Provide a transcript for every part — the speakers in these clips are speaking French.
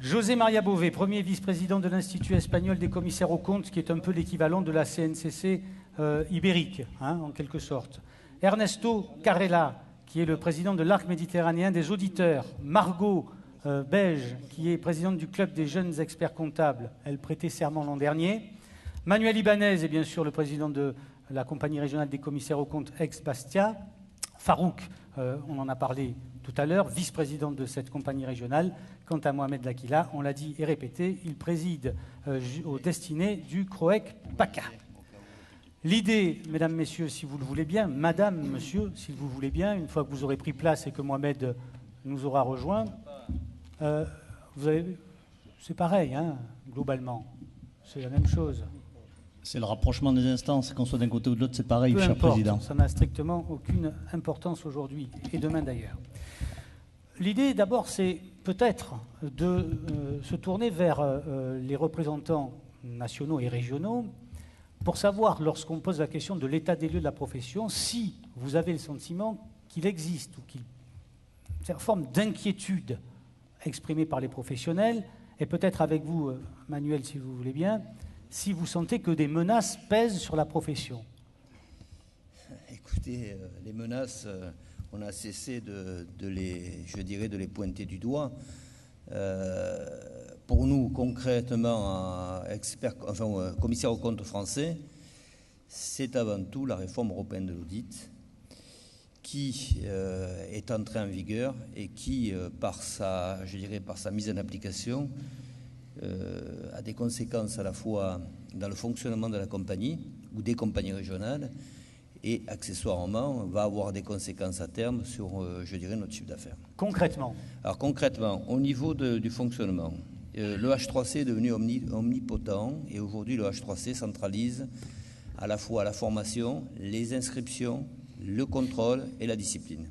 José María Bové, premier vice-président de l'Institut espagnol des commissaires aux comptes, qui est un peu l'équivalent de la CNCC ibérique, hein, en quelque sorte. Ernesto Carrella, qui est le président de l'Arc méditerranéen des auditeurs. Margot Beige, qui est présidente du club des jeunes experts comptables. Elle prêtait serment l'an dernier. Manuel Ibanez est bien sûr le président de la compagnie régionale des commissaires aux comptes ex-Bastia. Farouk, on en a parlé tout à l'heure, vice-président de cette compagnie régionale. Quant à Mohamed Lakila, on l'a dit et répété, il préside aux destinées du CROEC PACA. L'idée, mesdames, messieurs, si vous le voulez bien, madame, monsieur, si vous voulez bien, une fois que vous aurez pris place et que Mohamed nous aura rejoint, c'est pareil, hein, globalement, c'est la même chose. C'est le rapprochement des instances, qu'on soit d'un côté ou de l'autre, c'est pareil, cher président. Ça n'a strictement aucune importance aujourd'hui, et demain d'ailleurs. L'idée, d'abord, c'est peut-être de se tourner vers les représentants nationaux et régionaux pour savoir, lorsqu'on pose la question de l'état des lieux de la profession, si vous avez le sentiment qu'il existe ou qu'il y a une forme d'inquiétude exprimée par les professionnels, et peut-être avec vous, Manuel, si vous voulez bien, si vous sentez que des menaces pèsent sur la profession. Écoutez, les menaces, on a cessé de les pointer du doigt. Pour nous, concrètement, commissaire aux comptes français, c'est avant tout la réforme européenne de l'audit qui est entrée en vigueur et qui, par sa mise en application, a des conséquences à la fois dans le fonctionnement de la compagnie ou des compagnies régionales et accessoirement va avoir des conséquences à terme sur, notre chiffre d'affaires. Concrètement? Alors concrètement, au niveau du fonctionnement, le H3C est devenu omnipotent et aujourd'hui le H3C centralise à la fois la formation, les inscriptions, le contrôle et la discipline.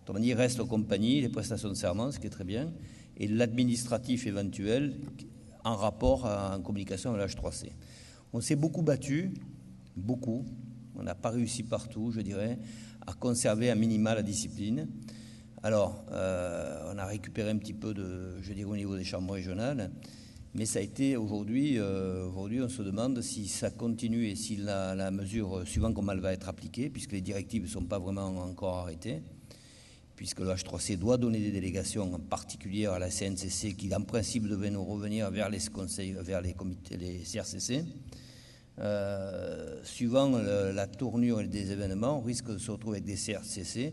Autrement dit, il reste aux compagnies les prestations de serment, ce qui est très bien, et l'administratif éventuel en rapport, en communication avec l'H3C. On s'est beaucoup battu, beaucoup. On n'a pas réussi partout, je dirais, à conserver à minima la discipline. Alors, on a récupéré un petit peu au niveau des chambres régionales, mais ça a été aujourd'hui, on se demande si ça continue et si la mesure, suivant comment elle va être appliquée, puisque les directives ne sont pas vraiment encore arrêtées, puisque le H3C doit donner des délégations en particulier à la CNCC qui en principe devait nous revenir vers les conseils, vers les comités, les CRCC. Suivant la tournure des événements, on risque de se retrouver avec des CRCC,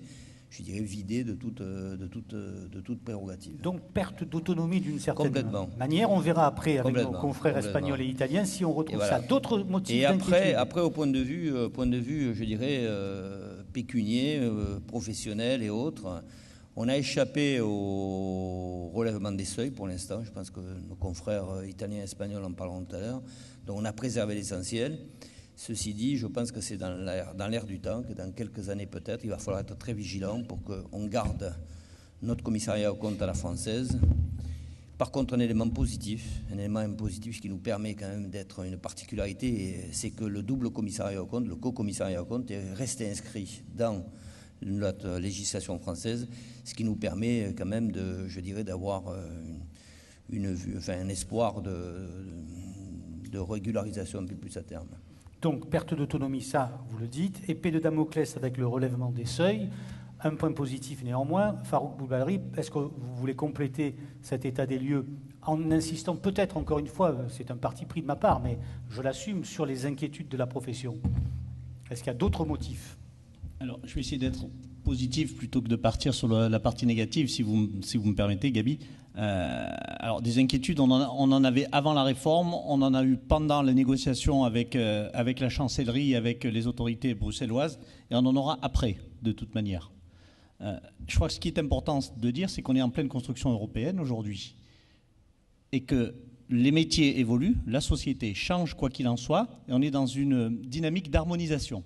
je dirais, vidés de toute prérogative. Donc perte d'autonomie d'une certaine manière. On verra après avec nos confrères espagnols et italiens si on retrouve ça. D'autres motifs d'inquiétude. Et après, au point de vue, je dirais, pécunier, professionnel et autres, on a échappé au relèvement des seuils pour l'instant. Je pense que nos confrères italiens et espagnols en parleront tout à l'heure. Donc on a préservé l'essentiel. Ceci dit, je pense que c'est dans l'air du temps, que dans quelques années peut-être, il va falloir être très vigilant pour qu'on garde notre commissariat aux comptes à la française. Par contre, un élément positif qui nous permet quand même d'être une particularité, c'est que le double commissariat aux comptes, le co-commissariat aux comptes, est resté inscrit dans notre législation française, ce qui nous permet quand même d'avoir un espoir de régularisation un peu plus à terme. Donc, perte d'autonomie, ça, vous le dites. Épée de Damoclès avec le relèvement des seuils. Un point positif néanmoins. Farouk Boulbari, est-ce que vous voulez compléter cet état des lieux en insistant peut-être encore une fois, c'est un parti pris de ma part, mais je l'assume, sur les inquiétudes de la profession? Est-ce qu'il y a d'autres motifs? Alors, je vais essayer d'être positif plutôt que de partir sur la partie négative, si vous me permettez, Gabi. Alors, des inquiétudes, on en avait avant la réforme, on en a eu pendant les négociations avec la chancellerie, avec les autorités bruxelloises, et on en aura après, de toute manière. Je crois que ce qui est important de dire, c'est qu'on est en pleine construction européenne aujourd'hui, et que les métiers évoluent, la société change quoi qu'il en soit, et on est dans une dynamique d'harmonisation.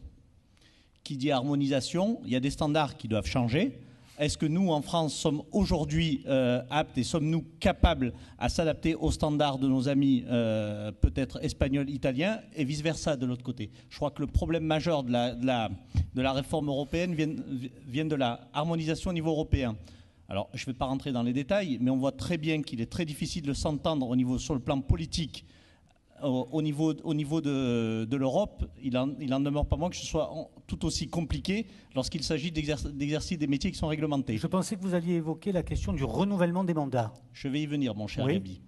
Qui dit harmonisation, il y a des standards qui doivent changer. Est-ce que nous, en France, sommes aujourd'hui aptes et sommes-nous capables à s'adapter aux standards de nos amis peut-être espagnols, italiens et vice-versa de l'autre côté? Je crois que le problème majeur de la réforme européenne vient de la harmonisation au niveau européen. Alors, je ne vais pas rentrer dans les détails, mais on voit très bien qu'il est très difficile de s'entendre sur le plan politique. Au niveau de l'Europe, il en demeure pas moins que ce soit tout aussi compliqué lorsqu'il s'agit d'exercer des métiers qui sont réglementés. Je pensais que vous alliez évoquer la question du renouvellement des mandats. Je vais y venir, mon cher Oui. Gabi.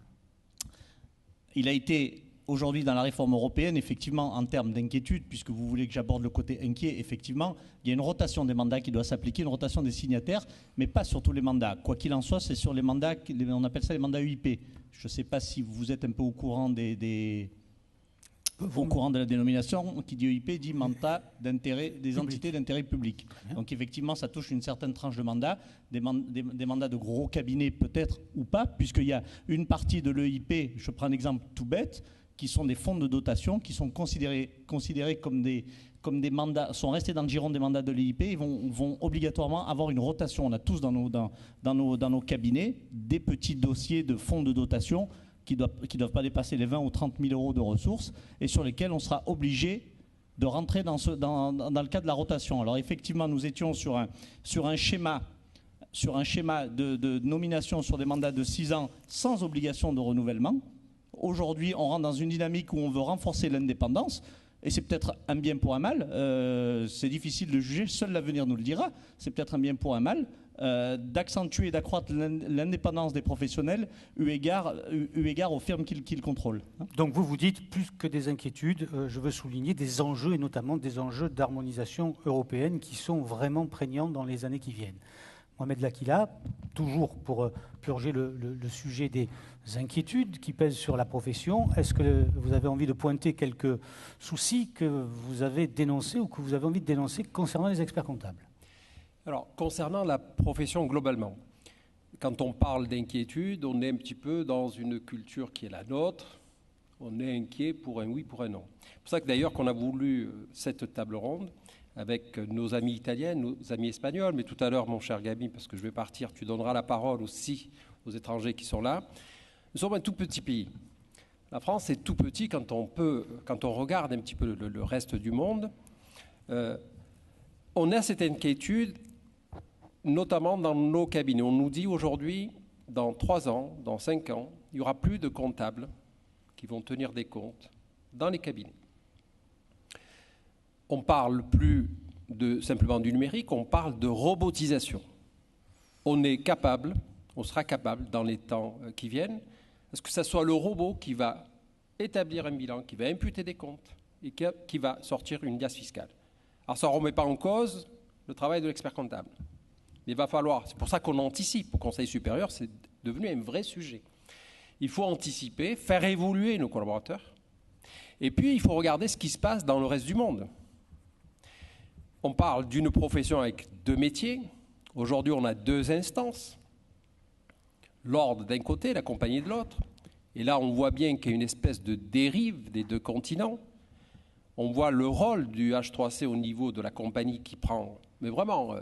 Il a été aujourd'hui dans la réforme européenne, effectivement, en termes d'inquiétude, puisque vous voulez que j'aborde le côté inquiet, effectivement, il y a une rotation des mandats qui doit s'appliquer, une rotation des signataires, mais pas sur tous les mandats. Quoi qu'il en soit, c'est sur les mandats, on appelle ça les mandats UIP. Je ne sais pas si vous êtes un peu au courant au courant de la dénomination, qui dit EIP dit mandat d'intérêt des entités d'intérêt public. Donc effectivement, ça touche une certaine tranche de mandats, des mandats de gros cabinets peut-être ou pas, puisqu'il y a une partie de l'EIP, je prends un exemple tout bête, qui sont des fonds de dotation, qui sont considérés comme des mandats, sont restés dans le giron des mandats de l'EIP, et vont obligatoirement avoir une rotation. On a tous dans nos cabinets des petits dossiers de fonds de dotation qui ne doivent pas dépasser les 20 ou 30 000 euros de ressources et sur lesquels on sera obligé de rentrer dans le cadre de la rotation. Alors effectivement, nous étions sur un schéma de nomination sur des mandats de 6 ans sans obligation de renouvellement. Aujourd'hui, on rentre dans une dynamique où on veut renforcer l'indépendance. Et c'est peut-être un bien pour un mal, c'est difficile de juger, seul l'avenir nous le dira, c'est peut-être un bien pour un mal, d'accentuer et d'accroître l'indépendance des professionnels eu égard aux firmes qu'ils contrôlent. Donc vous dites, plus que des inquiétudes, je veux souligner des enjeux, et notamment des enjeux d'harmonisation européenne qui sont vraiment prégnants dans les années qui viennent. Mohamed Lakila, toujours pour purger le sujet des inquiétudes qui pèsent sur la profession, est-ce que vous avez envie de pointer quelques soucis que vous avez dénoncés ou que vous avez envie de dénoncer concernant les experts comptables? Alors, concernant la profession globalement, quand on parle d'inquiétude, on est un petit peu dans une culture qui est la nôtre. On est inquiet pour un oui, pour un non. C'est pour ça que d'ailleurs qu'on a voulu cette table ronde avec nos amis italiens, nos amis espagnols, mais tout à l'heure, mon cher Gabi, parce que je vais partir, tu donneras la parole aussi aux étrangers qui sont là. Nous sommes un tout petit pays. La France est tout petit quand on regarde un petit peu le reste du monde. On a cette inquiétude, notamment dans nos cabinets. On nous dit aujourd'hui, dans 3 ans, dans 5 ans, il n'y aura plus de comptables qui vont tenir des comptes dans les cabinets. On ne parle plus simplement du numérique, on parle de robotisation. On sera capable dans les temps qui viennent, parce que ce soit le robot qui va établir un bilan, qui va imputer des comptes et qui va sortir une liasse fiscale. Alors ça ne remet pas en cause le travail de l'expert comptable. Mais il va falloir, c'est pour ça qu'on anticipe au Conseil supérieur, c'est devenu un vrai sujet. Il faut anticiper, faire évoluer nos collaborateurs, et puis il faut regarder ce qui se passe dans le reste du monde. On parle d'une profession avec 2 métiers. Aujourd'hui, on a 2 instances. L'ordre d'un côté, la compagnie de l'autre. Et là, on voit bien qu'il y a une espèce de dérive des 2 continents. On voit le rôle du H3C au niveau de la compagnie qui prend, mais vraiment,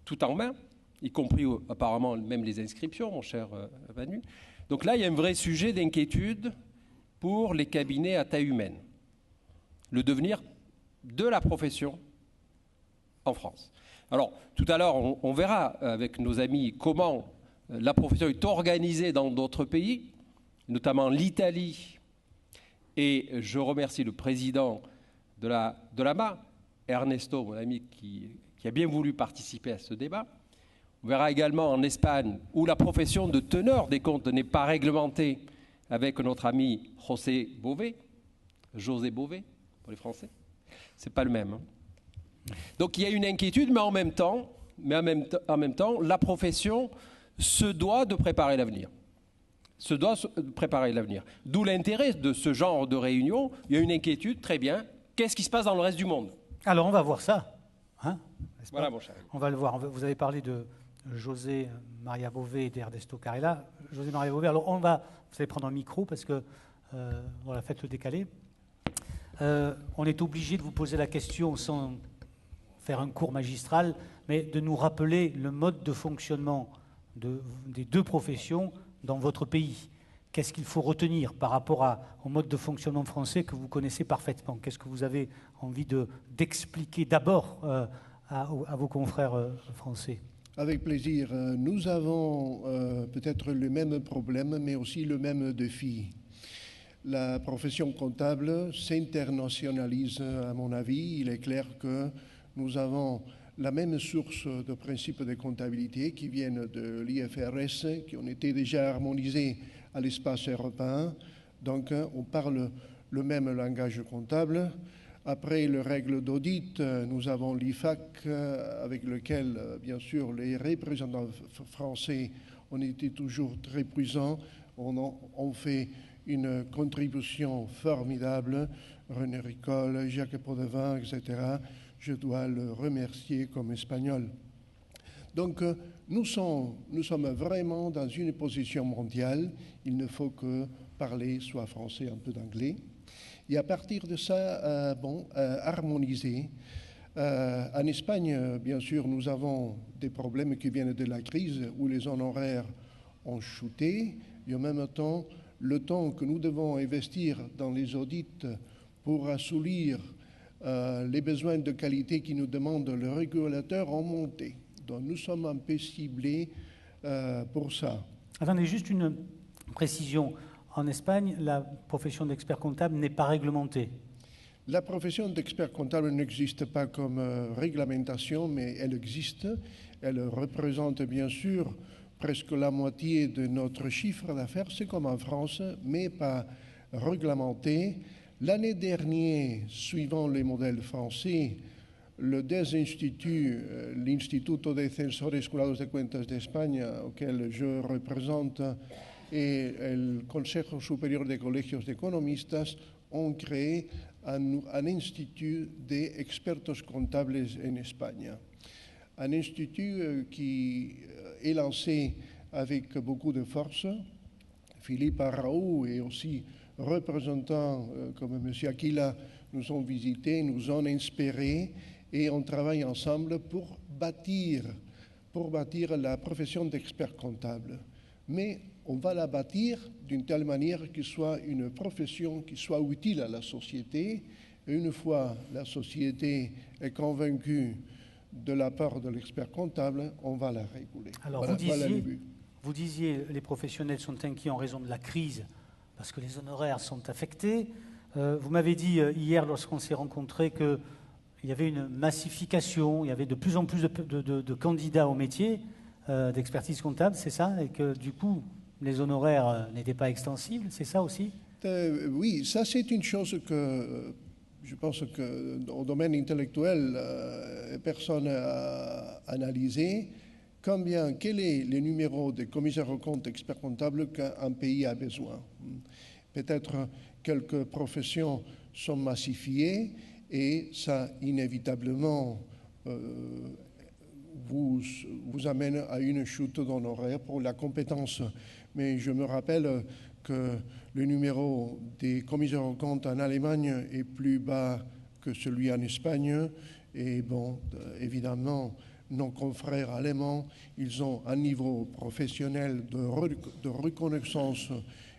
tout en main, y compris apparemment même les inscriptions, mon cher Manu. Donc là, il y a un vrai sujet d'inquiétude pour les cabinets à taille humaine. Le devenir de la profession en France. Alors, tout à l'heure, on verra avec nos amis comment la profession est organisée dans d'autres pays, notamment l'Italie. Et je remercie le président de l'AMA, Ernesto, mon ami, qui a bien voulu participer à ce débat. On verra également en Espagne, où la profession de teneur des comptes n'est pas réglementée, avec notre ami José Bové pour les Français. C'est pas le même. Donc il y a une inquiétude, mais en même temps, la profession se doit de préparer l'avenir. D'où l'intérêt de ce genre de réunion. Il y a une inquiétude, très bien. Qu'est-ce qui se passe dans le reste du monde? Alors on va voir ça. Voilà, mon cher. On va le voir. Vous avez parlé de José Maria Bové et d'Ernesto Carrella. José Maria Bové, alors vous allez prendre un micro parce que, voilà, faites-le décaler. On est obligé de vous poser la question sans faire un cours magistral, mais de nous rappeler le mode de fonctionnement des 2 professions dans votre pays. Qu'est-ce qu'il faut retenir par rapport au mode de fonctionnement français que vous connaissez parfaitement? Qu'est-ce que vous avez envie d'expliquer d'abord à vos confrères français? Avec plaisir. Nous avons peut-être le même problème, mais aussi le même défi. La profession comptable s'internationalise, à mon avis. Il est clair que nous avons la même source de principes de comptabilité qui viennent de l'IFRS, qui ont été déjà harmonisés à l'espace européen. Donc, on parle le même langage comptable. Après les règles d'audit, nous avons l'IFAC, avec lequel, bien sûr, les représentants français ont été toujours très présents. On fait une contribution formidable. René Ricol, Jacques Podevin, etc. Je dois le remercier comme Espagnol. Donc, nous sommes vraiment dans une position mondiale. Il ne faut que parler soit français, un peu d'anglais. Et à partir de ça, harmoniser. En Espagne, bien sûr, nous avons des problèmes qui viennent de la crise où les honoraires ont chuté. Et en même temps, le temps que nous devons investir dans les audits pour assouvir les besoins de qualité qui nous demandent le régulateur ont monté. Donc nous sommes un peu ciblés pour ça. Attendez, juste une précision. En Espagne, la profession d'expert comptable n'est pas réglementée. La profession d'expert comptable n'existe pas comme réglementation, mais elle existe. Elle représente bien sûr presque la moitié de notre chiffre d'affaires. C'est comme en France, mais pas réglementé. L'année dernière, suivant les modèles français, le DES-Institut, l'Instituto de Censores Jurados de Cuentas d'Espagne, auquel je représente, et le Consejo Superior de Colegios de Economistas ont créé un institut d'expertos comptables en Espagne. Un institut qui est lancé avec beaucoup de force. Philippe Araújo et aussi représentants comme M. Aquila nous ont visités, nous ont inspirés et on travaille ensemble pour bâtir la profession d'expert comptable. Mais on va la bâtir d'une telle manière qu'il soit une profession qui soit utile à la société. Et une fois la société est convaincue de la part de l'expert comptable, on va la réguler. Alors vous disiez les professionnels sont inquiets en raison de la crise parce que les honoraires sont affectés. Vous m'avez dit hier lorsqu'on s'est rencontrés qu'il y avait une massification, il y avait de plus en plus de candidats au métier d'expertise comptable, c'est ça? Et que du coup, les honoraires n'étaient pas extensibles, c'est ça aussi? Oui, ça c'est une chose que je pense qu'au domaine intellectuel, personne n'a analysé. Quel est le numéro de commissaire aux comptes expert comptable qu'un pays a besoin? Peut-être quelques professions sont massifiées et ça inévitablement vous amène à une chute d'honoraires pour la compétence. Mais je me rappelle que le numéro des commissaires aux comptes en Allemagne est plus bas que celui en Espagne. Et bon, évidemment, nos confrères allemands, ils ont un niveau professionnel de reconnaissance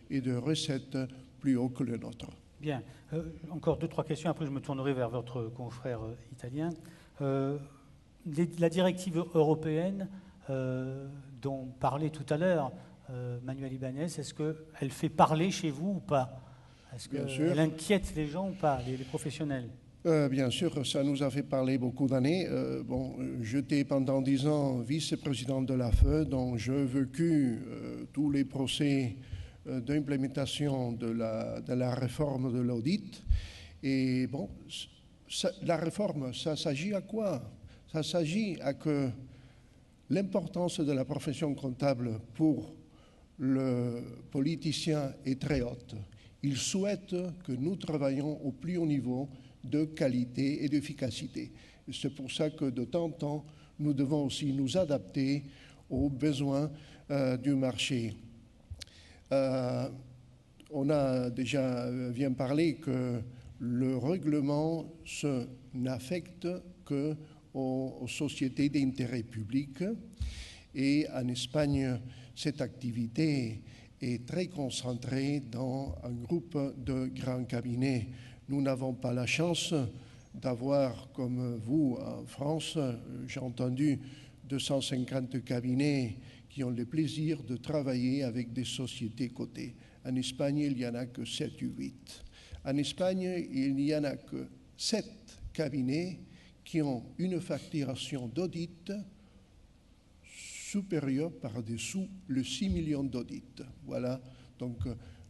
et de recettes plus haut que le nôtre. Bien. Encore 2-3 questions, après je me tournerai vers votre confrère italien. La directive européenne dont parlait tout à l'heure Manuel Ibanez, est-ce qu'elle fait parler chez vous ou pas? Est-ce qu'elle inquiète les gens ou pas, les professionnels? Bien sûr, ça nous a fait parler beaucoup d'années. J'étais pendant 10 ans vice-président de l'AFE, donc j'ai vécu tous les procès d'implémentation de la réforme de l'audit. Et bon, la réforme, ça s'agit à quoi? Ça s'agit à que l'importance de la profession comptable pour le politicien est très haute. Il souhaite que nous travaillions au plus haut niveau de qualité et d'efficacité. C'est pour ça que de temps en temps, nous devons aussi nous adapter aux besoins du marché. On a déjà bien parlé que le règlement n'affecte qu'aux sociétés d'intérêt public. Et en Espagne, cette activité est très concentrée dans un groupe de grands cabinets. Nous n'avons pas la chance d'avoir, comme vous en France, j'ai entendu 250 cabinets qui ont le plaisir de travailler avec des sociétés cotées. En Espagne, il n'y en a que 7 ou 8. En Espagne, il n'y en a que 7 cabinets qui ont une facturation d'audit supérieure par-dessous le 6 millions d'audits. Voilà, donc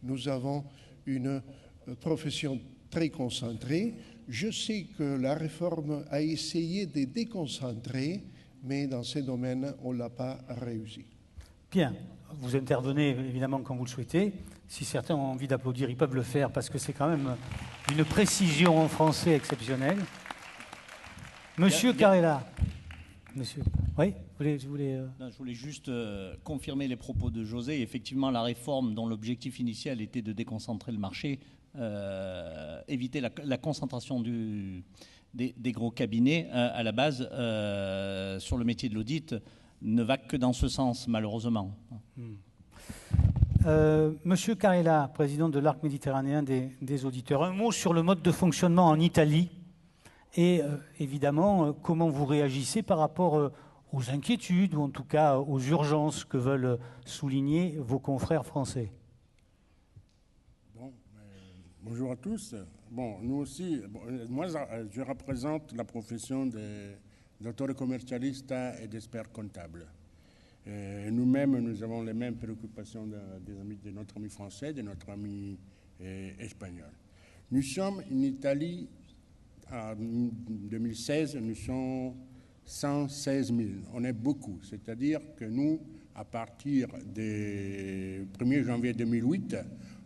nous avons une profession très concentrée. Je sais que la réforme a essayé de déconcentrer, mais dans ces domaines, on ne l'a pas réussi. Bien, vous intervenez évidemment quand vous le souhaitez. Si certains ont envie d'applaudir, ils peuvent le faire parce que c'est quand même une précision en français exceptionnelle. Monsieur Carella. Monsieur. Oui, je voulais Non, je voulais juste confirmer les propos de José. Effectivement, la réforme dont l'objectif initial était de déconcentrer le marché, éviter la concentration des gros cabinets à la base sur le métier de l'audit ne va que dans ce sens, malheureusement. Monsieur Carella, président de l'Arc méditerranéen des auditeurs, un mot sur le mode de fonctionnement en Italie et évidemment comment vous réagissez par rapport aux inquiétudes ou en tout cas aux urgences que veulent souligner vos confrères français. Bon, bonjour à tous. Bon, nous aussi, moi je représente la profession d'auteurs commercialistes et d'experts comptables. Nous-mêmes, nous avons les mêmes préoccupations de notre ami français, de notre ami espagnol. Nous sommes en Italie, en 2016, nous sommes 116 000. On est beaucoup, c'est-à-dire que nous, à partir du 1er janvier 2008,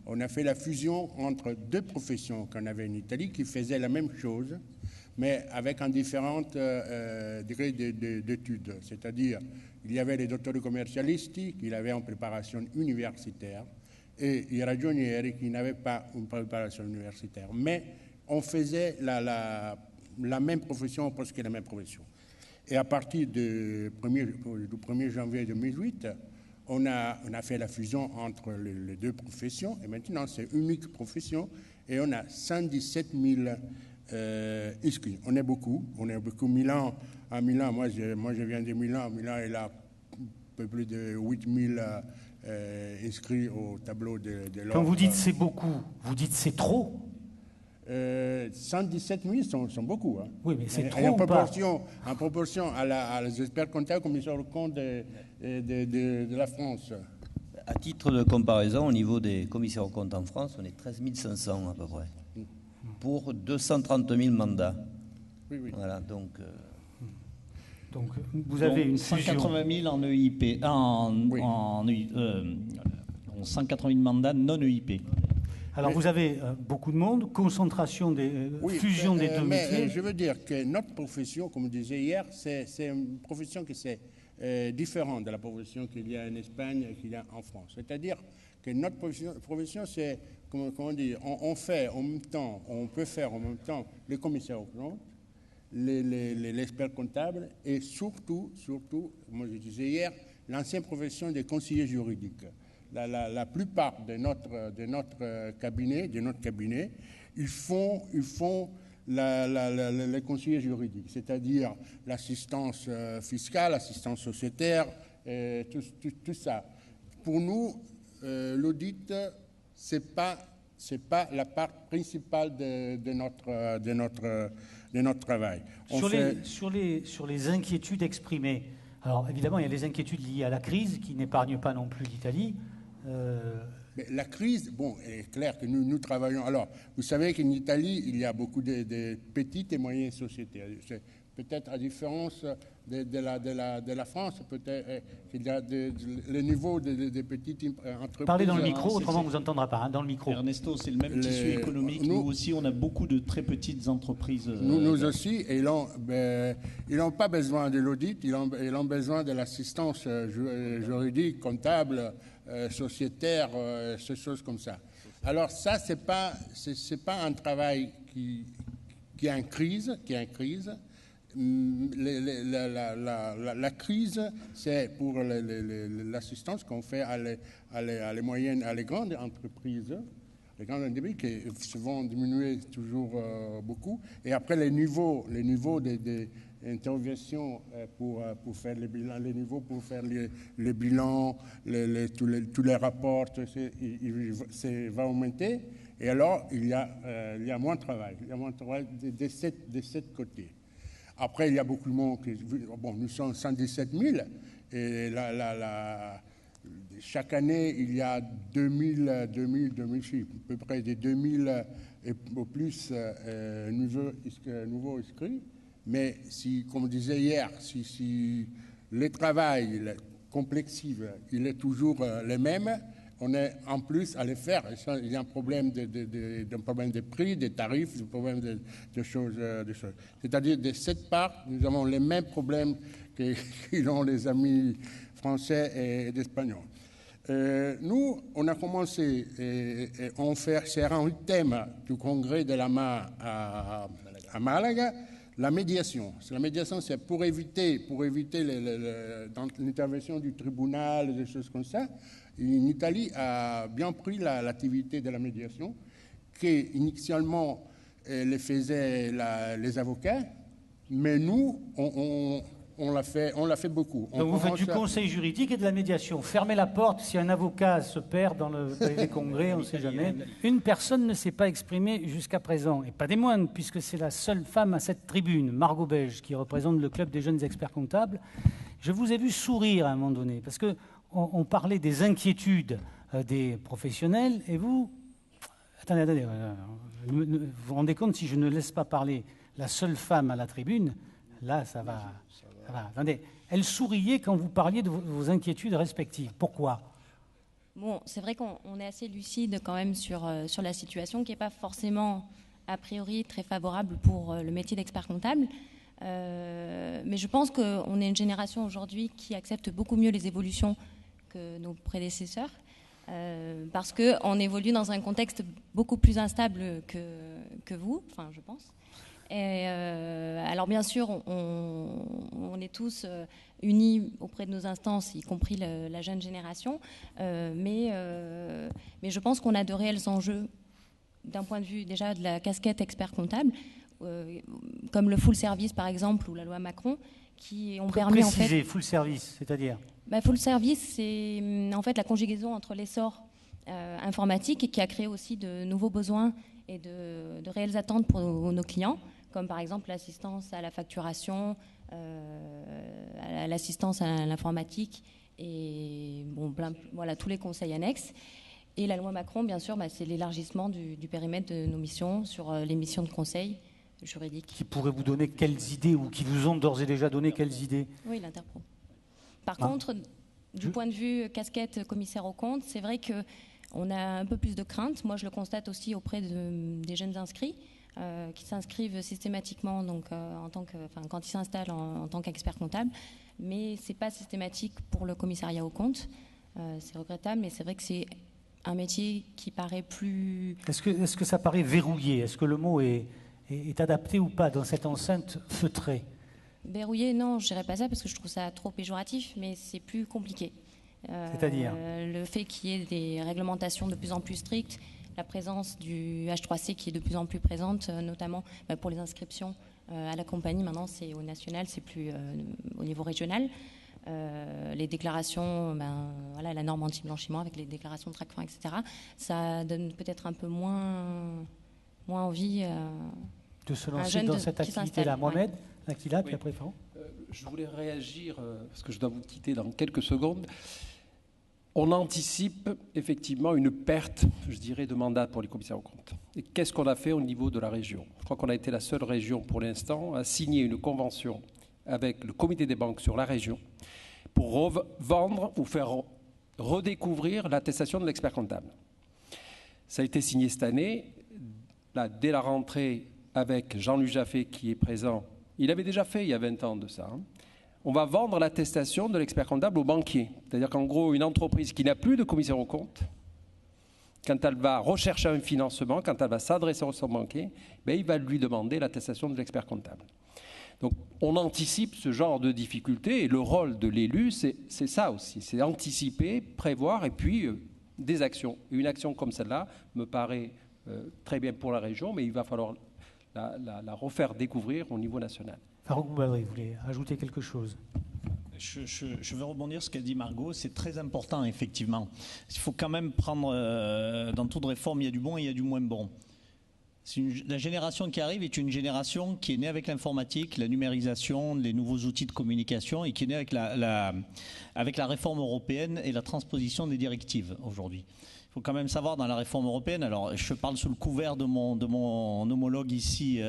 on a fait la fusion entre deux professions qu'on avait en Italie qui faisaient la même chose, mais avec un différent degré d'études. C'est-à-dire, il y avait les docteurs commercialistes qui avaient une préparation universitaire et les ragionieri qui n'avaient pas une préparation universitaire. Mais on faisait la même profession, presque la même profession. Et à partir du 1er janvier 2008, on a fait la fusion entre les deux professions. Et maintenant, c'est une unique profession. Et on a 117 000 inscrits. On est beaucoup. Milan, à Milan, moi je viens de Milan. Milan, il a un peu plus de 8 000 inscrits au tableau de l'ordre. Quand vous dites c'est beaucoup, vous dites c'est trop? 117 000 sont beaucoup. Hein. Oui, mais c'est trop en ou proportion, pas? En proportion à les experts comptables comme ils sont au compte de la France. À titre de comparaison, au niveau des commissaires aux comptes en France, on est 13 500 à peu près, pour 230 000 mandats. Oui. Voilà, donc vous avez une fusion. 180 000 en EIP, 180 000 mandats non EIP. Alors vous avez beaucoup de monde, concentration fusion des deux métiers. Je veux dire que notre profession, comme je disais hier, c'est une profession qui est différente de la profession qu'il y a en Espagne et qu'il y a en France. C'est-à-dire que notre profession, c'est, comment dire, on fait en même temps, on peut faire en même temps les commissaires aux comptes, l'expert comptable et surtout, comme je disais hier, l'ancienne profession des conseillers juridiques. La plupart de notre cabinet, ils font les conseillers juridiques, c'est-à-dire l'assistance fiscale, l'assistance sociétaire, tout ça. Pour nous, l'audit, c'est pas la part principale de notre travail. Sur les inquiétudes exprimées, alors évidemment, il y a les inquiétudes liées à la crise qui n'épargnent pas non plus l'Italie. Mais la crise, bon, il est clair que nous travaillons. Alors, vous savez qu'en Italie, il y a beaucoup de petites et moyennes sociétés. C'est peut-être à différence de la France, peut-être qu'il y a le niveau des petites entreprises. Parlez dans le micro, autrement on ne vous entendra pas, hein, dans le micro. Ernesto, c'est le même tissu économique. Nous aussi, on a beaucoup de très petites entreprises. Nous aussi, et ils n'ont pas besoin de l'audit, ils ont besoin de l'assistance juridique, comptable, sociétaire, ces choses comme ça. Alors ça, c'est pas un travail qui est en crise, La crise, c'est pour l'assistance qu'on fait à les moyennes, à les grandes entreprises. Les grandes entreprises qui se vont diminuer toujours beaucoup. Et après, les niveaux intervention pour faire les bilans, les niveaux, pour faire les bilans, tous les rapports, va augmenter. Et alors, il y a moins de travail. Il y a moins de travail de sept côtés. Après, il y a beaucoup de monde. Bon, nous sommes 117 000. Et chaque année, il y a 2000, à peu près des 2000 et au plus nouveaux inscrits. Mais si, comme je disais hier, si le travail complexe, il est toujours le même, on est en plus à le faire. Il y a un problème de prix, des tarifs, un problème de choses. C'est-à-dire, de cette part, nous avons les mêmes problèmes qu'ont les amis français et espagnols. Nous, on a commencé, on sera un thème du congrès de la MA à Malaga, la médiation. La médiation, c'est pour éviter l'intervention du tribunal, des choses comme ça. En Italie a bien pris l'activité de la médiation, qui initialement les faisaient les avocats, mais nous, on l'a fait beaucoup. Donc vous faites du conseil juridique et de la médiation. Fermez la porte, si un avocat se perd dans le palais des congrès, on ne sait jamais. Une personne ne s'est pas exprimée jusqu'à présent, et pas des moindres, puisque c'est la seule femme à cette tribune, Margot Beige, qui représente le club des jeunes experts comptables. Je vous ai vu sourire à un moment donné, parce qu'on parlait des inquiétudes des professionnels, et vous... Attendez, vous vous rendez compte, si je ne laisse pas parler la seule femme à la tribune, là, ça va... Attendez, elle souriait quand vous parliez de vos inquiétudes respectives. Pourquoi ? Bon, c'est vrai qu'on est assez lucide quand même sur la situation qui n'est pas forcément, a priori, très favorable pour le métier d'expert comptable. Mais je pense qu'on est une génération aujourd'hui qui accepte beaucoup mieux les évolutions que nos prédécesseurs, parce qu'on évolue dans un contexte beaucoup plus instable que vous, enfin, je pense. Et alors bien sûr, on est tous unis auprès de nos instances, y compris la jeune génération, mais je pense qu'on a de réels enjeux d'un point de vue déjà de la casquette expert comptable, comme le full service par exemple, ou la loi Macron, qui ont permis en fait... full service, c'est-à-dire Full service, c'est en fait la conjugaison entre l'essor informatique et qui a créé aussi de nouveaux besoins et de réelles attentes pour nos clients, comme par exemple l'assistance à la facturation, l'assistance à l'informatique et voilà, tous les conseils annexes. Et la loi Macron, bien sûr, c'est l'élargissement du périmètre de nos missions sur les missions de conseil juridique. Qui pourrait vous donner quelles idées, ou qui vous ont d'ores et déjà donné quelles idées ? Oui, l'Interpro. Par contre, du point de vue casquette commissaire aux comptes, c'est vrai qu'on a un peu plus de crainte. Moi, je le constate aussi auprès des jeunes inscrits, qui s'inscrivent systématiquement donc, quand ils s'installent en tant qu'expert comptable, mais ce n'est pas systématique pour le commissariat aux comptes. C'est regrettable, mais c'est vrai que c'est un métier qui paraît plus... Est-ce que ça paraît verrouillé ? Est-ce que le mot est adapté ou pas dans cette enceinte feutrée ? Verrouillé, non, je ne dirais pas ça parce que je trouve ça trop péjoratif, mais c'est plus compliqué. C'est-à-dire le fait qu'il y ait des réglementations de plus en plus strictes, la présence du H3C qui est de plus en plus présente, notamment pour les inscriptions à la compagnie. Maintenant, c'est au national, c'est plus au niveau régional. Les déclarations, la norme anti-blanchiment avec les déclarations de TRACFIN, etc. Ça donne peut-être un peu moins envie de se lancer dans cette activité-là. Mohamed, Aquila, puis après Faro. Je voulais réagir, parce que je dois vous quitter dans quelques secondes. On anticipe effectivement une perte, je dirais, de mandat pour les commissaires aux comptes. Et qu'est-ce qu'on a fait au niveau de la région ? Je crois qu'on a été la seule région pour l'instant à signer une convention avec le comité des banques sur la région pour vendre ou faire redécouvrir l'attestation de l'expert comptable. Ça a été signé cette année. Là, dès la rentrée, avec Jean-Luc Jaffé qui est présent, il avait déjà fait il y a 20 ans de ça. On va vendre l'attestation de l'expert comptable aux banquiers. C'est-à-dire qu'en gros, une entreprise qui n'a plus de commissaire aux comptes, quand elle va rechercher un financement, quand elle va s'adresser à son banquier, il va lui demander l'attestation de l'expert comptable. Donc on anticipe ce genre de difficultés et le rôle de l'élu, c'est ça aussi, c'est anticiper, prévoir et puis des actions. Une action comme celle-là me paraît très bien pour la région, mais il va falloir la refaire découvrir au niveau national. Farouk Boubadri, vous voulez ajouter quelque chose? Je veux rebondir sur ce qu'a dit Margot, c'est très important effectivement. Il faut quand même prendre, dans toute réforme, il y a du bon et il y a du moins bon. La génération qui arrive est une génération qui est née avec l'informatique, la numérisation, les nouveaux outils de communication et qui est née avec avec la réforme européenne et la transposition des directives aujourd'hui. Il faut quand même savoir dans la réforme européenne, alors je parle sous le couvert de mon homologue ici,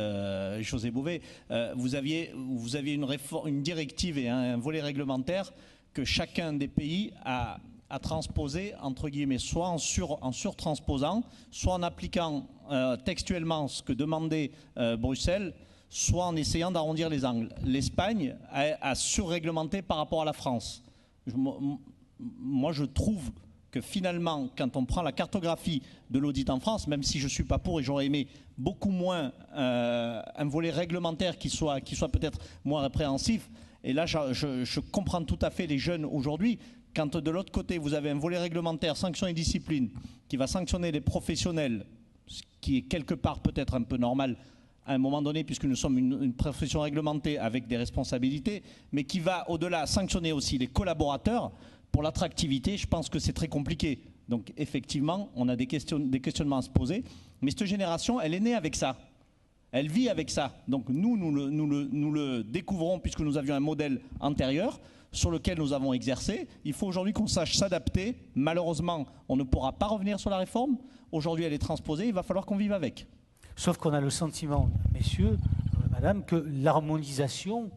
José Bové, vous aviez une directive et un volet réglementaire que chacun des pays a transposé, entre guillemets, soit en surtransposant, soit en appliquant textuellement ce que demandait Bruxelles, soit en essayant d'arrondir les angles. L'Espagne a surréglementé par rapport à la France. Moi, je trouve que finalement, quand on prend la cartographie de l'audit en France, même si je ne suis pas pour et j'aurais aimé beaucoup moins un volet réglementaire qui soit peut-être moins répréhensif, et là je comprends tout à fait les jeunes aujourd'hui, quand de l'autre côté vous avez un volet réglementaire, sanctions et discipline, qui va sanctionner les professionnels, ce qui est quelque part peut-être un peu normal à un moment donné, puisque nous sommes une profession réglementée avec des responsabilités, mais qui va au-delà sanctionner aussi les collaborateurs. Pour l'attractivité, je pense que c'est très compliqué. Donc effectivement, on a des questionnements à se poser. Mais cette génération, elle est née avec ça. Elle vit avec ça. Donc nous le découvrons puisque nous avions un modèle antérieur sur lequel nous avons exercé. Il faut aujourd'hui qu'on sache s'adapter. Malheureusement, on ne pourra pas revenir sur la réforme. Aujourd'hui, elle est transposée. Il va falloir qu'on vive avec. Sauf qu'on a le sentiment, messieurs, madame, que l'harmonisation...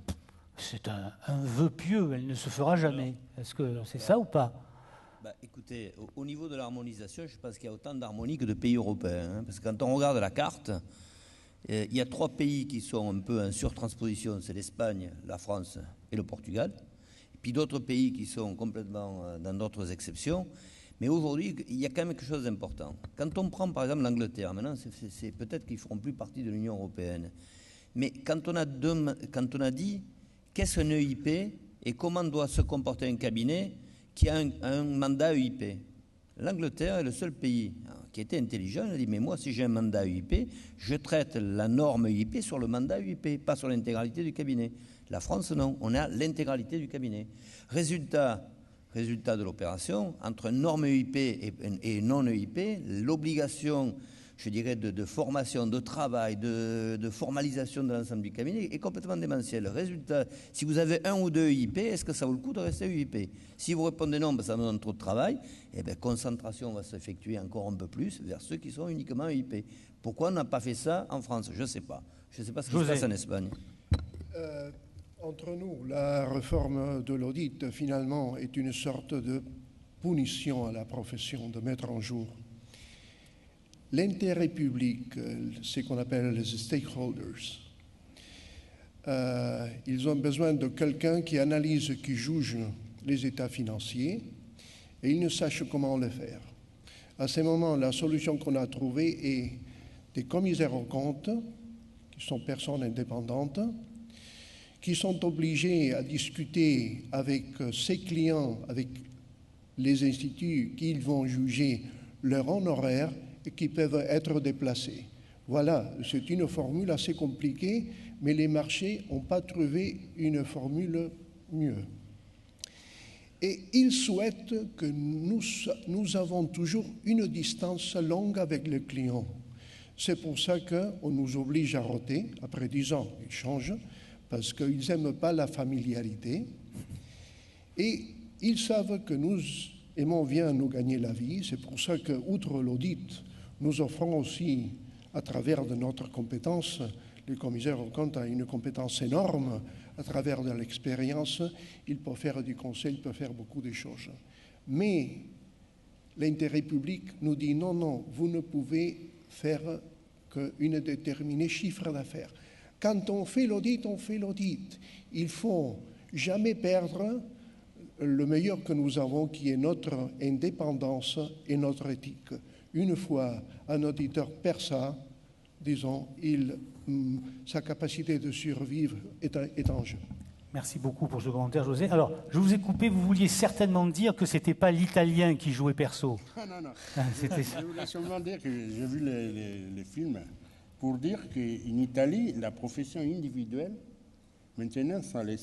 c'est un vœu pieux, elle ne se fera jamais. Est-ce que c'est ça ou pas? Écoutez, au niveau de l'harmonisation, je pense qu'il y a autant d'harmonie que de pays européens. Parce que quand on regarde la carte, il y a 3 pays qui sont un peu en surtransposition, c'est l'Espagne, la France et le Portugal. Et puis d'autres pays qui sont complètement dans d'autres exceptions. Mais aujourd'hui, il y a quand même quelque chose d'important. Quand on prend par exemple l'Angleterre, maintenant c'est peut-être qu'ils ne feront plus partie de l'Union européenne. Mais quand on a dit... qu'est-ce qu'un EIP et comment doit se comporter un cabinet qui a un mandat EIP? L'Angleterre est le seul pays qui était intelligent. Il a dit, mais moi, si j'ai un mandat EIP, je traite la norme EIP sur le mandat EIP, pas sur l'intégralité du cabinet. La France, non. On a l'intégralité du cabinet. Résultat de l'opération, entre norme EIP et non EIP, l'obligation... je dirais, de formation, de travail, de formalisation de l'ensemble du cabinet est complètement démentiel. Résultat, si vous avez 1 ou 2 EIP, est-ce que ça vaut le coup de rester EIP? Si vous répondez non, ça me donne trop de travail, eh bien, concentration va s'effectuer encore un peu plus vers ceux qui sont uniquement EIP. Pourquoi on n'a pas fait ça en France? Je ne sais pas. Je ne sais pas ce qui se passe en Espagne. Entre nous, la réforme de l'audit, finalement, est une sorte de punition à la profession de mettre en jour. L'intérêt public, ce qu'on appelle les stakeholders, ils ont besoin de quelqu'un qui analyse, qui juge les états financiers et ils ne sachent comment le faire. À ce moment, la solution qu'on a trouvée est des commissaires aux comptes, qui sont personnes indépendantes, qui sont obligés à discuter avec ses clients, avec les instituts qu'ils vont juger leur honoraire et qui peuvent être déplacés. Voilà, c'est une formule assez compliquée, mais les marchés n'ont pas trouvé une formule mieux. Et ils souhaitent que nous avons toujours une distance longue avec le client. C'est pour ça qu'on nous oblige à roter. Après 10 ans, ils changent, parce qu'ils n'aiment pas la familiarité. Et ils savent que nous aimons bien nous gagner la vie. C'est pour ça qu'outre l'audit, nous offrons aussi, à travers de notre compétence, les commissaires aux comptes ont une compétence énorme. À travers de l'expérience, ils peuvent faire du conseil, ils peuvent faire beaucoup de choses. Mais l'intérêt public nous dit non, non, vous ne pouvez faire qu'une déterminée chiffre d'affaires. Quand on fait l'audit, on fait l'audit. Il faut jamais perdre le meilleur que nous avons, qui est notre indépendance et notre éthique. Une fois un auditeur perd ça, disons, sa capacité de survivre est en jeu. Merci beaucoup pour ce commentaire, José. Alors, je vous ai coupé, vous vouliez certainement dire que ce n'était pas l'Italien qui jouait perso. Non. Je voulais seulement dire que j'ai vu les films pour dire qu'en Italie, la profession individuelle Maintenant, les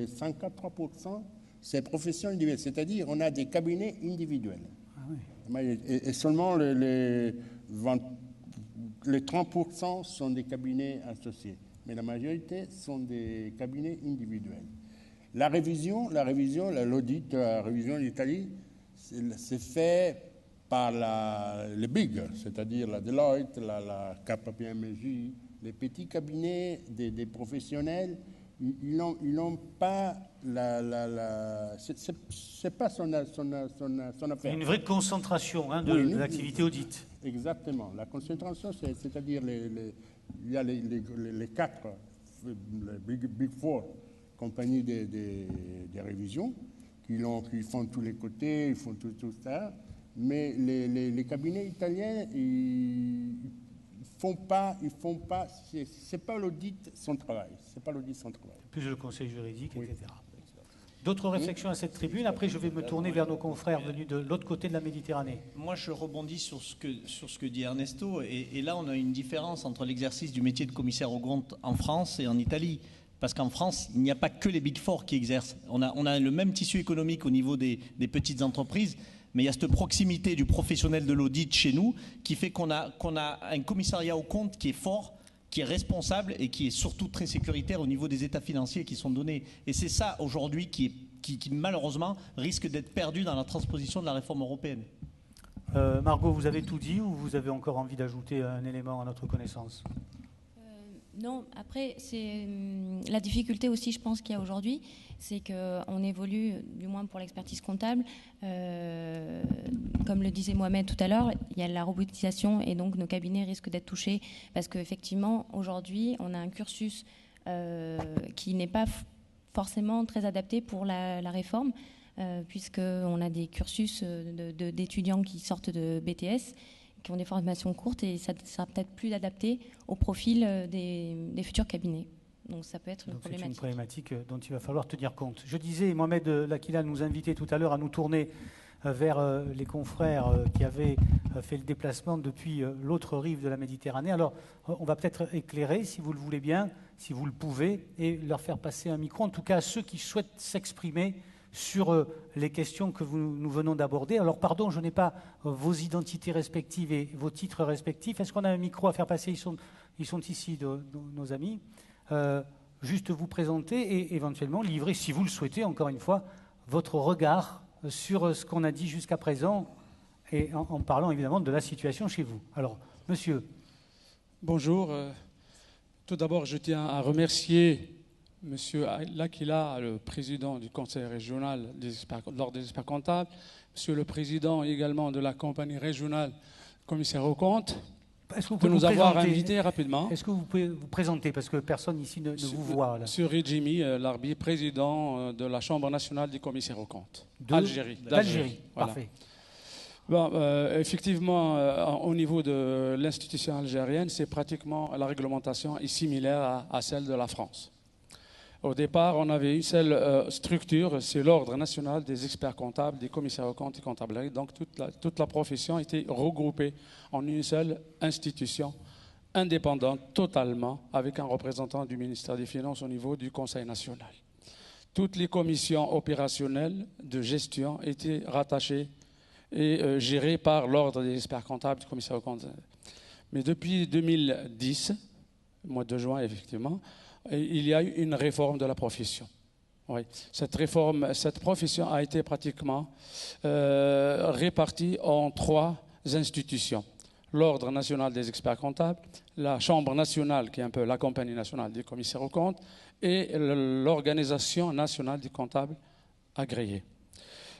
53%, c'est profession individuelle, c'est-à-dire on a des cabinets individuels. Ah oui. Et seulement les 30% sont des cabinets associés, mais la majorité sont des cabinets individuels. La révision, l'audit, la révision d'Italie, c'est fait par les big, c'est-à-dire la Deloitte, la KPMG, les petits cabinets des professionnels. Ils n'ont pas c'est pas son affaire. Une vraie concentration de l'activité audit. Exactement. La concentration, c'est-à-dire il y a les 4, les Big Four compagnies des révisions qui font tous les côtés, ils font tout ça. Mais les cabinets italiens, ils font pas. C'est pas l'audit son travail. C'est pas l'audit son travail. Plus le conseil juridique, etc. D'autres réflexions à cette tribune. Après, je vais me tourner vers nos confrères venus de l'autre côté de la Méditerranée. Moi, je rebondis sur ce que dit Ernesto. Et là, on a une différence entre l'exercice du métier de commissaire aux comptes en France et en Italie. Parce qu'en France, il n'y a pas que les Big Four qui exercent. On a le même tissu économique au niveau des petites entreprises, mais il y a cette proximité du professionnel de l'audit chez nous qui fait qu'on a un commissariat aux comptes qui est fort, qui est responsable et qui est surtout très sécuritaire au niveau des états financiers qui sont donnés. Et c'est ça, aujourd'hui, qui malheureusement risque d'être perdu dans la transposition de la réforme européenne. Margot, vous avez tout dit ou vous avez encore envie d'ajouter un élément à notre connaissance ? Non, après, c'est la difficulté aussi, je pense, qu'il y a aujourd'hui, c'est qu'on évolue, du moins pour l'expertise comptable, comme le disait Mohamed tout à l'heure, il y a la robotisation et donc nos cabinets risquent d'être touchés parce qu'effectivement, aujourd'hui, on a un cursus qui n'est pas forcément très adapté pour la réforme, puisqu'on a des cursus d'étudiants qui sortent de BTS, qui ont des formations courtes et ça ne sera peut-être plus adapté au profil des futurs cabinets. Donc ça peut être une problématique. C'est une problématique dont il va falloir tenir compte. Je disais, Mohamed Lakila nous invitait tout à l'heure à nous tourner vers les confrères qui avaient fait le déplacement depuis l'autre rive de la Méditerranée. Alors, on va peut-être éclairer, si vous le voulez bien, si vous le pouvez, et leur faire passer un micro, en tout cas à ceux qui souhaitent s'exprimer sur les questions que nous venons d'aborder. Alors, pardon, je n'ai pas vos identités respectives et vos titres respectifs. Est-ce qu'on a un micro à faire passer ? Ils sont ici, nos amis. Juste vous présenter et éventuellement livrer, si vous le souhaitez, encore une fois, votre regard sur ce qu'on a dit jusqu'à présent et en parlant évidemment de la situation chez vous. Alors, monsieur. Bonjour. Tout d'abord, je tiens à remercier monsieur Lakila, le président du conseil régional de l'Ordre des experts comptables, monsieur le président également de la compagnie régionale commissaire aux comptes, de nous avoir invités rapidement. Est-ce que vous pouvez vous présenter, parce que personne ici ne vous voit là. Monsieur Rijimi Larbi, président de la Chambre nationale des commissaires aux comptes d'Algérie. Voilà. Parfait. Bon, effectivement, au niveau de l'institution algérienne, c'est pratiquement, la réglementation est similaire à celle de la France. Au départ, on avait une seule structure, c'est l'Ordre national des experts comptables, des commissaires aux comptes et comptabilité. Donc toute la profession était regroupée en une seule institution indépendante totalement, avec un représentant du ministère des Finances au niveau du Conseil national. Toutes les commissions opérationnelles de gestion étaient rattachées et gérées par l'Ordre des experts comptables, des commissaires aux comptes. Mais depuis 2010, mois de juin effectivement, il y a eu une réforme de la profession. Oui. Cette profession a été pratiquement répartie en 3 institutions. L'Ordre national des experts comptables, la Chambre nationale, qui est un peu la compagnie nationale des commissaires aux comptes, et l'Organisation nationale des comptables agréés.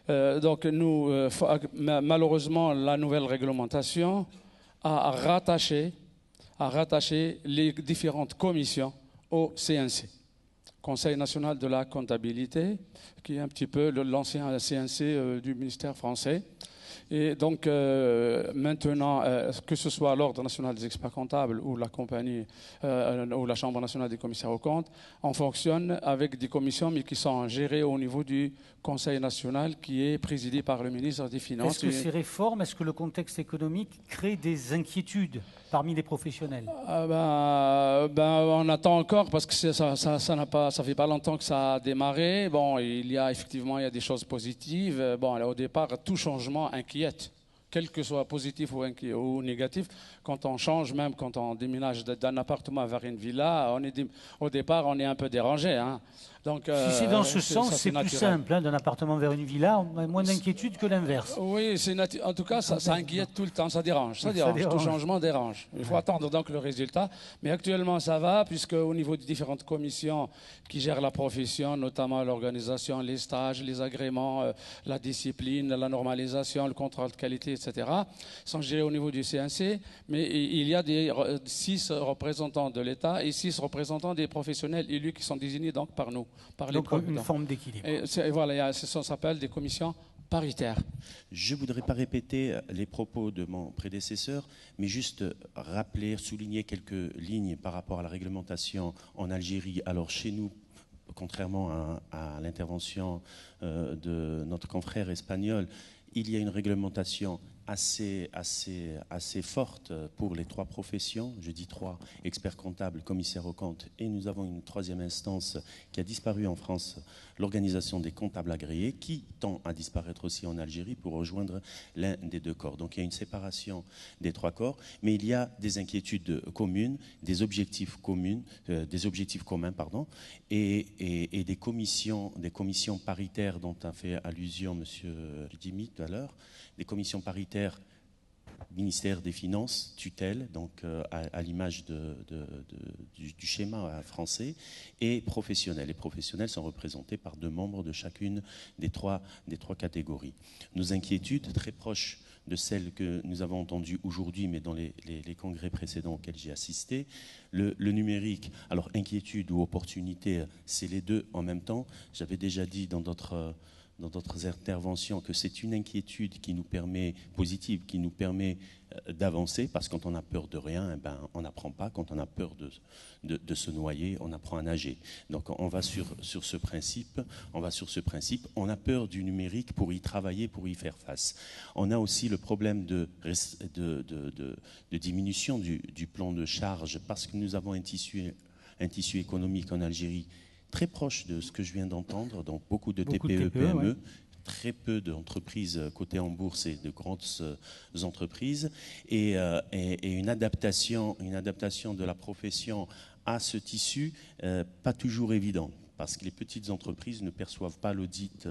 Donc malheureusement, la nouvelle réglementation a rattaché les différentes commissions au CNC, Conseil national de la comptabilité, qui est un petit peu l'ancien CNC du ministère français. Et donc, maintenant, que ce soit l'Ordre national des experts comptables ou la compagnie ou la Chambre nationale des commissaires aux comptes, on fonctionne avec des commissions, mais qui sont gérées au niveau du Conseil national, qui est présidé par le ministre des Finances. Est-ce que ces réformes, est-ce que le contexte économique crée des inquiétudes parmi les professionnels? On attend encore parce que ça fait pas longtemps que ça a démarré. Bon, il y a des choses positives. Bon, au départ, tout changement inquiète, quel que soit positif ou négatif. Quand on change, même quand on déménage d'un appartement vers une villa, au départ, on est un peu dérangé, hein. Donc, si c'est dans ce sens, c'est plus simple, hein, d'un appartement vers une villa, on a moins d'inquiétude que l'inverse. Oui, en tout cas, ça inquiète tout le temps, ça dérange. Tout changement dérange. Il faut attendre donc le résultat. Mais actuellement, ça va, puisque au niveau des différentes commissions qui gèrent la profession, notamment l'organisation, les stages, les agréments, la discipline, la normalisation, le contrôle de qualité, etc., sont gérés au niveau du CNC. Mais il y a 6 représentants de l'État et 6 représentants des professionnels élus qui sont désignés donc par nous. Donc une forme d'équilibre. Et voilà, ça s'appelle des commissions paritaires. Je ne voudrais pas répéter les propos de mon prédécesseur, mais juste rappeler, souligner quelques lignes par rapport à la réglementation en Algérie. Alors chez nous, contrairement à l'intervention de notre confrère espagnol, il y a une réglementation assez forte pour les 3 professions, je dis 3, experts comptables, commissaires aux comptes, et nous avons une 3e instance qui a disparu en France, l'organisation des comptables agréés, qui tend à disparaître aussi en Algérie pour rejoindre l'un des 2 corps. Donc il y a une séparation des 3 corps, mais il y a des inquiétudes communes, des objectifs communs, et des commissions paritaires dont a fait allusion M. Rdimi tout à l'heure, des commissions paritaires ministère des Finances, tutelle, donc à l'image du schéma français, et professionnels. Les professionnels sont représentés par 2 membres de chacune des trois catégories. Nos inquiétudes, très proches de celles que nous avons entendues aujourd'hui, mais dans les congrès précédents auxquels j'ai assisté, le numérique, alors inquiétude ou opportunité, c'est les 2 en même temps. J'avais déjà dit dans d'autres interventions que c'est une inquiétude qui nous permet, positive, qui nous permet d'avancer, parce que quand on a peur de rien, on n'apprend pas. Quand on a peur de se noyer, on apprend à nager. Donc on va sur ce principe. On a peur du numérique pour y travailler, pour y faire face. On a aussi le problème de diminution du plan de charge, parce que nous avons un tissu économique en Algérie très proche de ce que je viens d'entendre, donc beaucoup de TPE, PME, ouais. Très peu d'entreprises cotées en bourse et de grandes entreprises, et une adaptation de la profession à ce tissu, pas toujours évident, parce que les petites entreprises ne perçoivent pas l'audit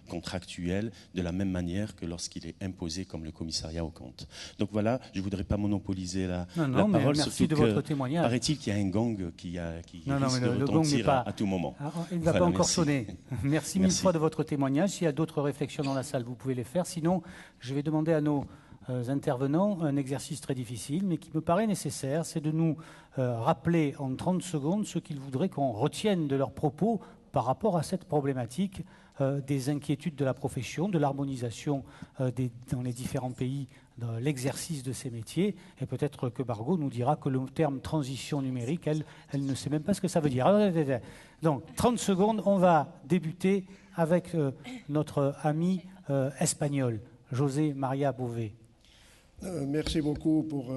contractuel de la même manière que lorsqu'il est imposé comme le commissariat aux comptes. Donc voilà, je ne voudrais pas monopoliser la parole. Merci de votre témoignage. Paraît-il qu'il y a un gong qui risque de le gong n'est pas à tout moment. Il ne va pas encore sonner. Merci mille fois de votre témoignage. S'il y a d'autres réflexions dans la salle, vous pouvez les faire. Sinon, je vais demander à nos intervenants un exercice très difficile, mais qui me paraît nécessaire, c'est de nous rappeler en 30 secondes ce qu'ils voudraient qu'on retienne de leurs propos par rapport à cette problématique des inquiétudes de la profession, de l'harmonisation dans les différents pays, dans l'exercice de ces métiers. Et peut-être que Margot nous dira que le terme transition numérique, elle ne sait même pas ce que ça veut dire. Donc, 30 secondes, on va débuter avec notre ami espagnol, José María Bové. Merci beaucoup pour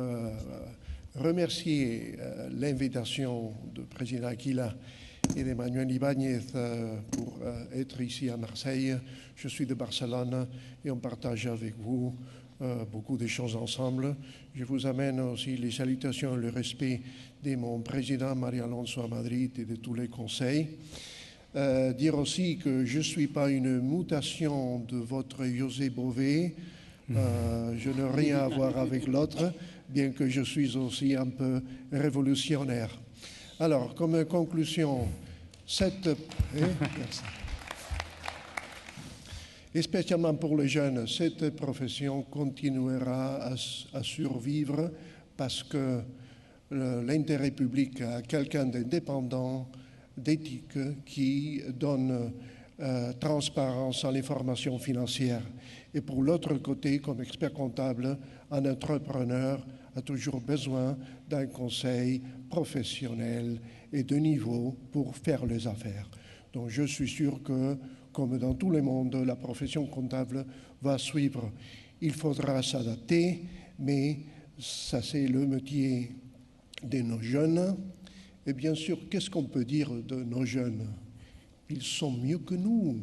remercier l'invitation du président Aquila et d'Emmanuel Ibáñez pour être ici à Marseille. Je suis de Barcelone et on partage avec vous beaucoup de choses ensemble. Je vous amène aussi les salutations et le respect de mon président María Alonso à Madrid et de tous les conseils. Dire aussi que je ne suis pas une mutation de votre José Bové. Je n'ai rien à voir avec l'autre, bien que je suis aussi un peu révolutionnaire. Alors, comme conclusion, et spécialement pour les jeunes, cette profession continuera à survivre parce que l'intérêt public a quelqu'un d'indépendant, d'éthique, qui donne transparence à l'information financière. Et pour l'autre côté, comme expert comptable, un entrepreneur a toujours besoin d'un conseil professionnel et de niveau pour faire les affaires. Donc je suis sûr que, comme dans tout le monde, la profession comptable va suivre. Il faudra s'adapter, mais ça c'est le métier de nos jeunes. Et bien sûr, qu'est-ce qu'on peut dire de nos jeunes? Ils sont mieux que nous.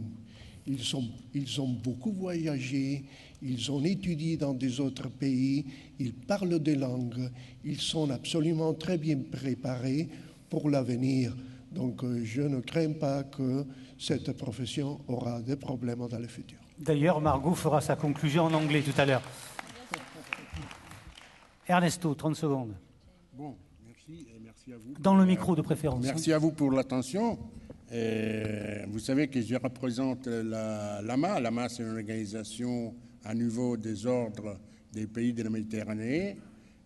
Ils ont beaucoup voyagé, ils ont étudié dans des autres pays, ils parlent des langues, ils sont absolument très bien préparés pour l'avenir. Donc je ne crains pas que cette profession aura des problèmes dans le futur. D'ailleurs, Margot fera sa conclusion en anglais tout à l'heure. Ernesto, 30 secondes. Bon, merci et merci à vous. Dans le micro de préférence. Merci à vous pour l'attention. Vous savez que je représente l'AMA. L'AMA, c'est une organisation à niveau des ordres des pays de la Méditerranée.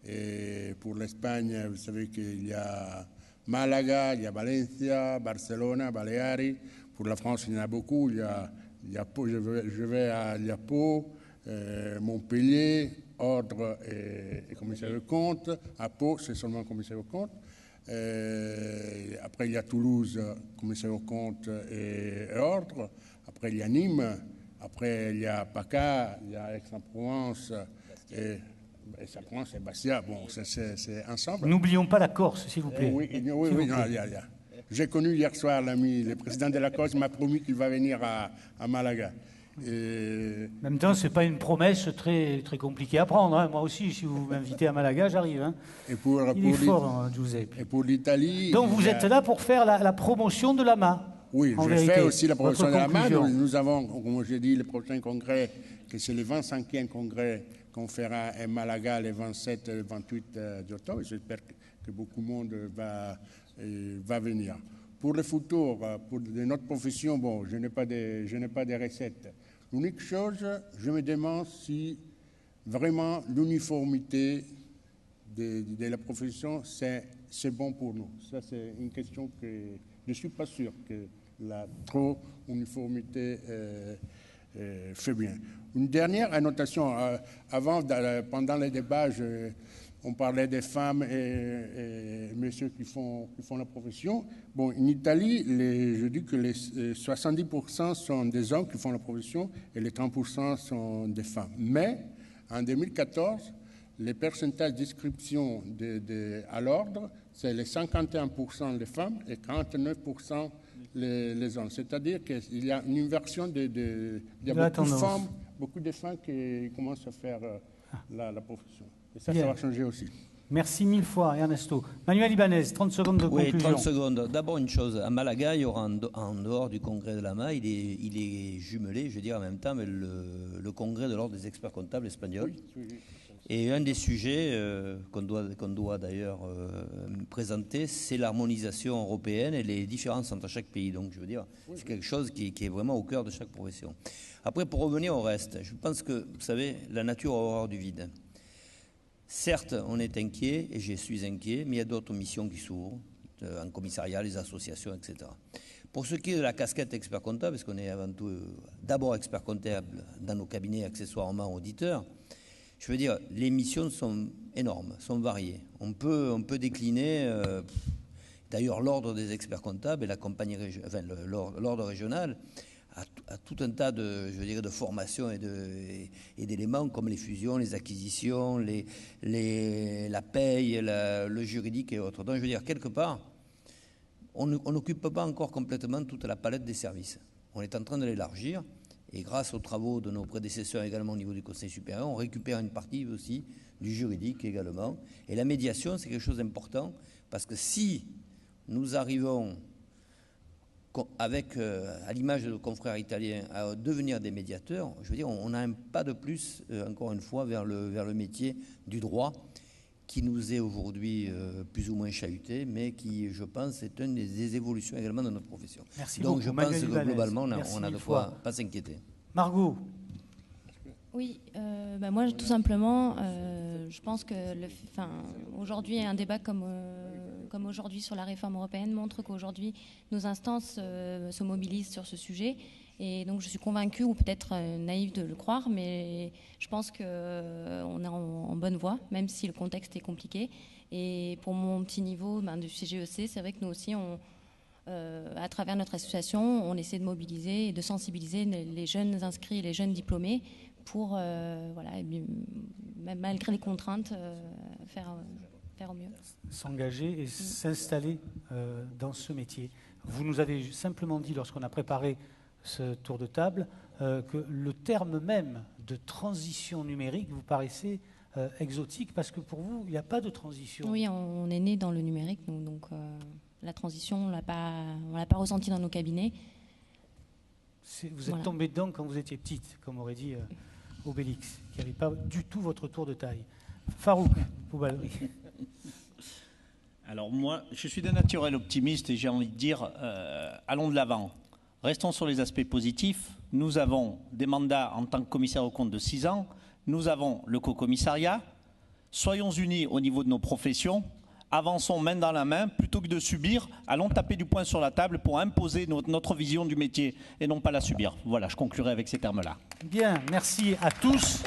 Et pour l'Espagne, vous savez qu'il y a Malaga, il y a Valencia, Barcelona, Baleares. Pour la France, il y en a beaucoup. Il y a Pau, je vais à Pau, Montpellier, ordre et commissaire de compte. À Pau, c'est seulement commissaire de compte. Après, il y a Toulouse, commissaire au compte et ordre. Après, il y a Nîmes. Après, il y a PACA, il y a Aix-en-Provence. Aix-en-Provence et Bastia. Bon, c'est ensemble. N'oublions pas la Corse, s'il vous plaît. Oui, j'ai connu hier soir l'ami, le président de la Corse m'a promis qu'il va venir à Malaga. En même temps, ce n'est pas une promesse très, très compliquée à prendre. Hein. Moi aussi, si vous m'invitez à Malaga, j'arrive. Hein. Il est fort, Giuseppe. Et pour l'Italie... Donc vous êtes là pour faire la promotion de l'AMA. Oui, je fais aussi la promotion de l'AMA. Nous avons, comme j'ai dit, le prochain congrès, que c'est le 25e congrès qu'on fera à Malaga le 27 et le 28 d'octobre. J'espère que beaucoup de monde va venir. Pour le futur, de notre profession, bon, je n'ai pas de recettes. L'unique chose, je me demande si vraiment l'uniformité de la profession, c'est bon pour nous. Ça, c'est une question que je ne suis pas sûr que la trop uniformité fait bien. Une dernière annotation. Pendant les débats, on parlait des femmes et messieurs qui font la profession. Bon, en Italie, je dis que les 70% sont des hommes qui font la profession et les 30% sont des femmes. Mais en 2014, les pourcentages d'inscription à l'ordre, c'est les 51% les femmes et 49% les hommes. C'est-à-dire qu'il y a une inversion il y a beaucoup de femmes qui commencent à faire la profession. Et ça va changer aussi. Merci mille fois, Ernesto. Manuel Ibanez, 30 secondes de conclusion. Oui, 30 secondes. D'abord, une chose. À Malaga, il y aura en dehors du congrès de l'AMA, il est jumelé, je veux dire en même temps, mais le congrès de l'ordre des experts comptables espagnols. Oui. Et un des sujets qu'on doit d'ailleurs présenter, c'est l'harmonisation européenne et les différences entre chaque pays. Donc, je veux dire, c'est quelque chose qui est vraiment au cœur de chaque profession. Après, pour revenir au reste, je pense que, vous savez, la nature a horreur du vide. Certes, on est inquiet, et je suis inquiet, mais il y a d'autres missions qui s'ouvrent, en commissariat, les associations, etc. Pour ce qui est de la casquette expert comptable, parce qu'on est avant tout d'abord expert comptable dans nos cabinets, accessoirement auditeurs, je veux dire, les missions sont énormes, sont variées. On peut décliner, d'ailleurs, l'ordre des experts comptables et la compagnie, l'ordre régional, à tout un tas de formations et d'éléments comme les fusions, les acquisitions, la paye, le juridique et autres. Donc, je veux dire, quelque part, on n'occupe pas encore complètement toute la palette des services. On est en train de l'élargir. Et grâce aux travaux de nos prédécesseurs également au niveau du Conseil supérieur, on récupère une partie aussi du juridique également. Et la médiation, c'est quelque chose d'important parce que si nous arrivons, avec, à l'image de nos confrères italiens, à devenir des médiateurs, je veux dire, on a un pas de plus, encore une fois, vers le métier du droit qui nous est aujourd'hui plus ou moins chahuté, mais qui, je pense, est une des évolutions également de notre profession. Merci Donc, beaucoup, je pense que globalement, on a de quoi pas s'inquiéter. Margot. Oui, moi, tout simplement, je pense que aujourd'hui, un débat comme aujourd'hui sur la réforme européenne montre qu'aujourd'hui, nos instances se mobilisent sur ce sujet Et donc je suis convaincue, ou peut-être naïve de le croire, mais je pense qu'on est en bonne voie, même si le contexte est compliqué. Et pour mon petit niveau du CGEC, c'est vrai que nous aussi, à travers notre association, on essaie de mobiliser et de sensibiliser les jeunes inscrits et les jeunes diplômés pour, malgré les contraintes, faire au mieux. S'engager et s'installer dans ce métier. Vous nous avez simplement dit, lorsqu'on a préparé ce tour de table, que le terme même de transition numérique vous paraissait exotique, parce que pour vous, il n'y a pas de transition. Oui, on est né dans le numérique, donc la transition, on ne l'a pas ressentie dans nos cabinets. Vous êtes tombé dedans quand vous étiez petite, comme aurait dit Obélix, qui n'avait pas du tout votre tour de taille. Farouk Boubaloui. Alors moi, je suis d'un naturel optimiste et j'ai envie de dire, allons de l'avant. Restons sur les aspects positifs. Nous avons des mandats en tant que commissaire aux comptes de 6 ans. Nous avons le co-commissariat. Soyons unis au niveau de nos professions. Avançons main dans la main. Plutôt que de subir, allons taper du poing sur la table pour imposer notre vision du métier et non pas la subir. Voilà, je conclurai avec ces termes-là. Bien, merci à tous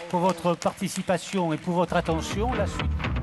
pour votre participation et pour votre attention. La suite.